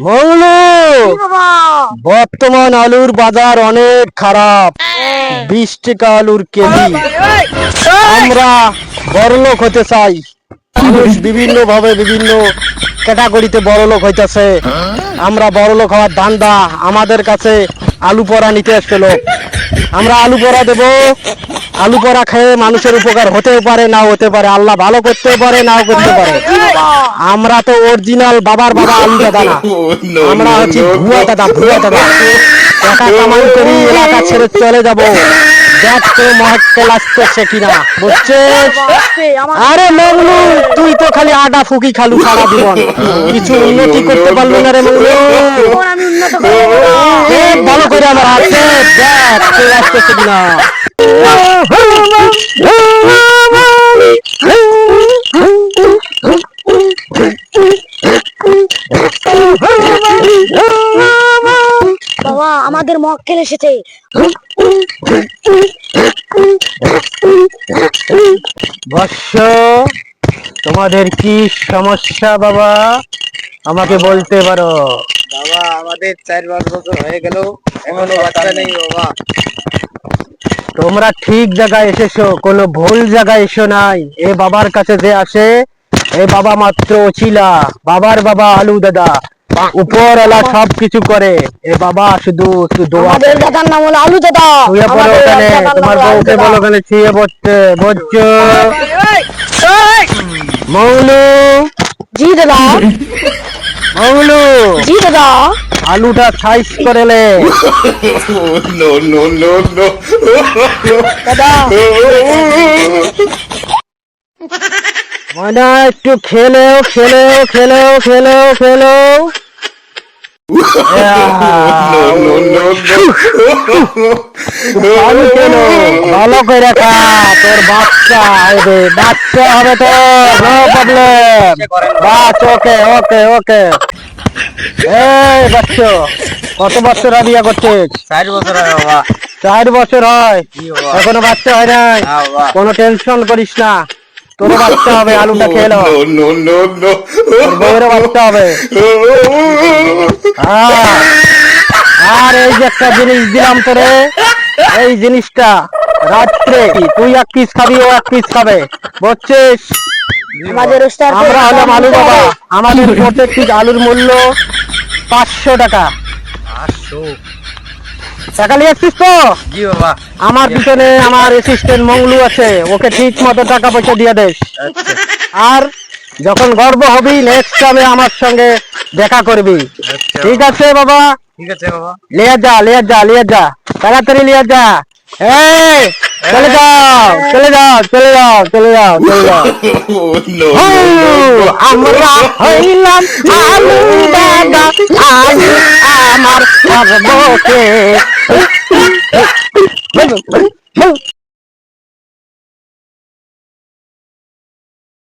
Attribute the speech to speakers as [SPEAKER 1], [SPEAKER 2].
[SPEAKER 1] মৌলু, বর্তমান আলুর বাজার অনেক খারাপ। 20 টাকা আলুর কেজি। আমরা বড়লোক হতে চাই। মানুষ বিভিন্ন ভাবে বিভিন্ন ক্যাটাগরিতে বড়লোক হইতেছে। আমরা বড়লোক হওয়ার ধান্দা। আমাদের কাছে আলু পোড়া নিতে এসছে লোক। আমরা আলু পোড়া দেব। আলু পোড়া খেয়ে মানুষের উপকার হতেও পারে, নাও হতে পারে। আল্লাহ ভালো করতেও পারে, নাও করতে পারে। আমরা তো অরিজিনাল বাবার বাবা আলু দাদা না। আমরা হচ্ছি ভুয়া দাদা, ভুয়া দাদা। টাকা কামাই করি, এলাকা ছেড়ে চলে যাব। দেখ তো মহক্কেল আসতেছে কিনা, বুঝছিস? আরে মগলু, তুই তো খালি আডা ফুকি খালু সারা জীবন। কিছু উন্নতি করতে পারলো না রে মগলু। ভালো করে আমার হাতে দেখ তুই আসতেছে কিনা।
[SPEAKER 2] বাবা, আমাদের মক্কেল এসেছে।
[SPEAKER 1] বৎস, তোমাদের কি সমস্যা বাবা? আমাকে বলতে পারো।
[SPEAKER 3] বাবা, আমাদের 4-5 বছর হয়ে গেল, এখনো বাচ্চা নেই বাবা।
[SPEAKER 1] তোমরা ঠিক জায়গায় এসেছো, কোনো ভুল জায়গায় এসো নাই। এ বাবার কাছে যে আসে, এ বাবা মাত্র ছিলা। বাবার বাবা আলু দাদা, উপরওয়ালা সব কিছু করে। এ বাবা শুধু দোয়া।
[SPEAKER 2] আমাদের দাদার নাম হলো আলু দাদা।
[SPEAKER 1] শুয়ে পড়ো ওখানে, তোমার বউকে বলো ওখানে শুয়ে পড়তে। বুঝছো মৌলু?
[SPEAKER 2] জি দাদা।
[SPEAKER 1] মৌলু,
[SPEAKER 2] জি দাদা।
[SPEAKER 1] আলুটা সাইজ করে লে।
[SPEAKER 4] No, no, no, no.
[SPEAKER 2] দাদা,
[SPEAKER 1] মনে হয় একটু খেলেও খেলেও খেলেও খেলেও খেলেও
[SPEAKER 4] No, no,
[SPEAKER 1] আলু খেলো ভালো করে খা। তোর বাচ্চা হবে, বাচ্চা হবে তো, নো প্রবলেম। বাস, ওকে ওকে ওকে। এই বাচ্চ, কত বছর বিয়ে করছিস?
[SPEAKER 3] 4 বছর হয় বাবা।
[SPEAKER 1] 4 বছর হয়,
[SPEAKER 3] জি বাবা।
[SPEAKER 1] এখনো বাচ্চা হয় নাই?
[SPEAKER 3] হ্যাঁ বাবা।
[SPEAKER 1] কোনো টেনশন করিস না, তোর বাচ্চা হবে। আলুটা খেয়ে লো,
[SPEAKER 4] no, no, no,
[SPEAKER 1] তোর বউয়েরও বাচ্চা হবে। হ্যাঁ। আর এই যে একটা জিনিস দিলাম তোরে, এই জিনিসটা রাত্রে তুই 1 পিস খাবি, ও 1 পিস খাবে, বুঝছিস?
[SPEAKER 2] আমাদের ওস্তাদ
[SPEAKER 1] আমরা হলাম আলু বাবা। আমাদের প্রত্যেক পিস আলুর মূল্য 500 টাকা।
[SPEAKER 3] 500?
[SPEAKER 1] টাকা নিয়ে আসছিস তো?
[SPEAKER 3] জি বাবা।
[SPEAKER 1] আমার পিছনে আমার অ্যাসিস্ট্যান্ট মংলু আছে, ওকে ঠিক মতো টাকা পয়সা দিয়ে দেস।
[SPEAKER 3] আচ্ছা
[SPEAKER 1] আর যখন গর্ব হবি, নেক্সট টাইমে আমার সঙ্গে দেখা করবি।
[SPEAKER 3] আচ্ছা
[SPEAKER 1] ঠিক আছে বাবা?
[SPEAKER 3] ঠিক আছে বাবা।
[SPEAKER 1] লিয়ে যা, লিয়ে যা, লিয়ে যা, তাড়াতাড়ি লিয়ে যা। এই চলে যাও, চলে যাও, চলে যাও, চলে যাও, চলে যাও।
[SPEAKER 4] no,
[SPEAKER 1] আমরা হইলাম আলু দাদা, আলু আমার সর্বকে।